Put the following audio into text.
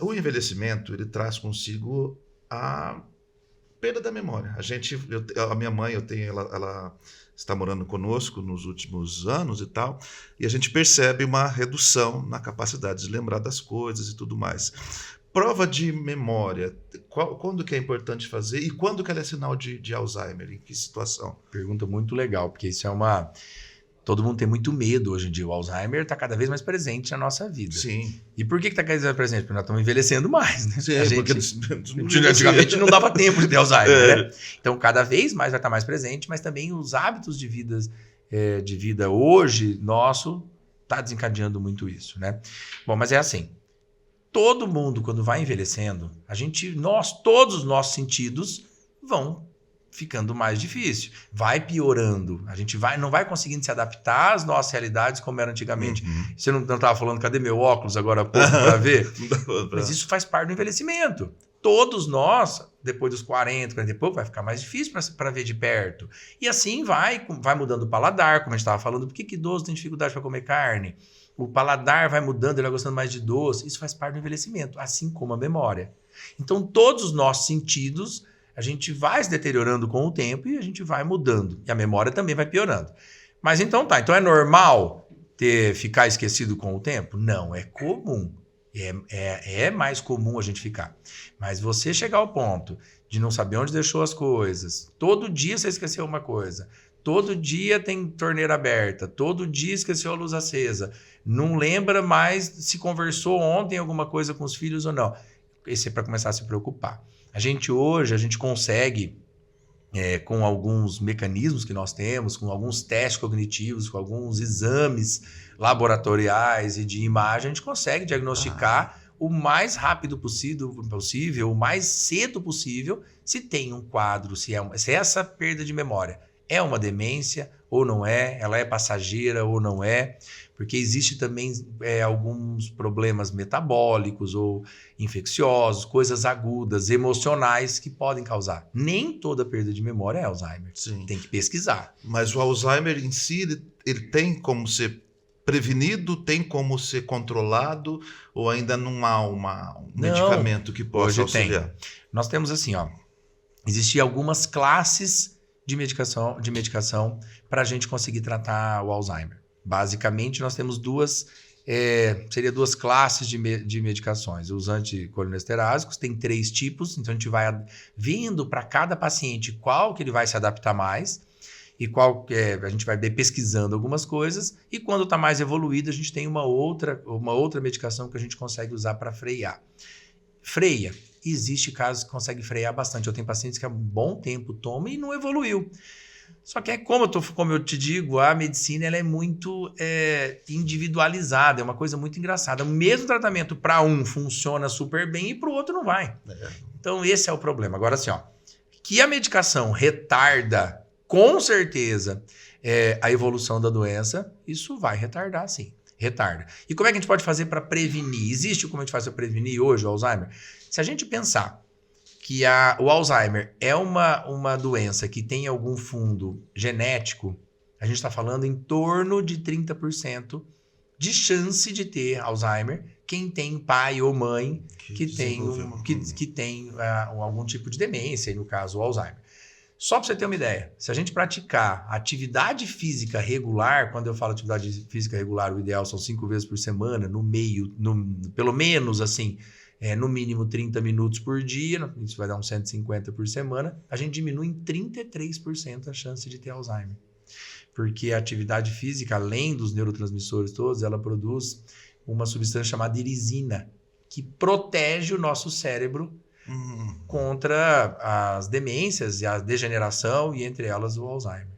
O envelhecimento, ele traz consigo a perda da memória. A minha mãe, ela está morando conosco nos últimos anos e tal, e a gente percebe uma redução na capacidade de lembrar das coisas e tudo mais. Prova de memória, quando que é importante fazer e quando que ela é sinal de Alzheimer? Em que situação? Pergunta muito legal, porque isso é uma... Todo mundo tem muito medo hoje em dia. O Alzheimer está cada vez mais presente na nossa vida. Sim. E por que está cada vez mais presente? Porque nós estamos envelhecendo mais, né? Sim, Antigamente não dava tempo de ter Alzheimer, né? Então, cada vez mais vai estar mais presente, mas também os hábitos de vida hoje, nosso, está desencadeando muito isso, né? Bom, mas é assim. Todo mundo, quando vai envelhecendo, todos os nossos sentidos vão ficando mais difícil, vai piorando, a gente não vai conseguindo se adaptar às nossas realidades como era antigamente. Você não estava falando, cadê meu óculos agora há pouco para ver? Mas isso faz parte do envelhecimento. Todos nós, depois dos 40 e pouco, vai ficar mais difícil para ver de perto. E assim vai mudando o paladar, como a gente estava falando. Por que idoso tem dificuldade para comer carne? O paladar vai mudando, ele vai gostando mais de doce. Isso faz parte do envelhecimento, assim como a memória. Então, todos os nossos sentidos, a gente vai se deteriorando com o tempo e a gente vai mudando. E a memória também vai piorando. Mas então tá. Então é normal ficar esquecido com o tempo? Não, é comum. É mais comum a gente ficar. Mas você chegar ao ponto de não saber onde deixou as coisas, todo dia você esqueceu uma coisa, todo dia tem torneira aberta, todo dia esqueceu a luz acesa, não lembra mais se conversou ontem alguma coisa com os filhos ou não. Esse é para começar a se preocupar. Hoje, a gente consegue, com alguns mecanismos que nós temos, com alguns testes cognitivos, com alguns exames laboratoriais e de imagem, a gente consegue diagnosticar o mais rápido possível, o mais cedo possível, se tem um quadro, se essa perda de memória é uma demência ou não é, ela é passageira ou não é, porque existe também alguns problemas metabólicos ou infecciosos, coisas agudas, emocionais que podem causar. Nem toda perda de memória é Alzheimer. Sim. Tem que pesquisar. Mas o Alzheimer em si, ele tem como ser prevenido, tem como ser controlado, ou ainda não há um medicamento que possa auxiliar? Nós temos assim, existiam algumas classes de medicação para a gente conseguir tratar o Alzheimer. Basicamente, nós temos duas classes de medicações. Os anticolinesterásicos, tem 3 tipos, então a gente vai vendo para cada paciente qual que ele vai se adaptar mais e qual a gente vai pesquisando algumas coisas, e quando está mais evoluído, a gente tem uma outra medicação que a gente consegue usar para frear. Freia. Existe casos que consegue frear bastante. Eu tenho pacientes que há um bom tempo tomam e não evoluiu. Só que como eu te digo, a medicina ela é muito individualizada, é uma coisa muito engraçada. O mesmo tratamento para um funciona super bem e para o outro não vai. Então esse é o problema. Agora assim, que a medicação retarda com certeza a evolução da doença, isso vai retardar sim. Retarda. E como é que a gente pode fazer para prevenir? Existe como a gente faz para prevenir hoje o Alzheimer? Se a gente pensar que o Alzheimer é uma doença que tem algum fundo genético, a gente está falando em torno de 30% de chance de ter Alzheimer quem tem pai ou mãe que tem algum tipo de demência, e no caso o Alzheimer. Só para você ter uma ideia, se a gente praticar atividade física regular, quando eu falo atividade física regular, o ideal são 5 vezes por semana, pelo menos assim, no mínimo 30 minutos por dia, isso vai dar uns 150 por semana, a gente diminui em 33% a chance de ter Alzheimer. Porque a atividade física, além dos neurotransmissores todos, ela produz uma substância chamada irisina, que protege o nosso cérebro contra as demências e a degeneração, e entre elas o Alzheimer.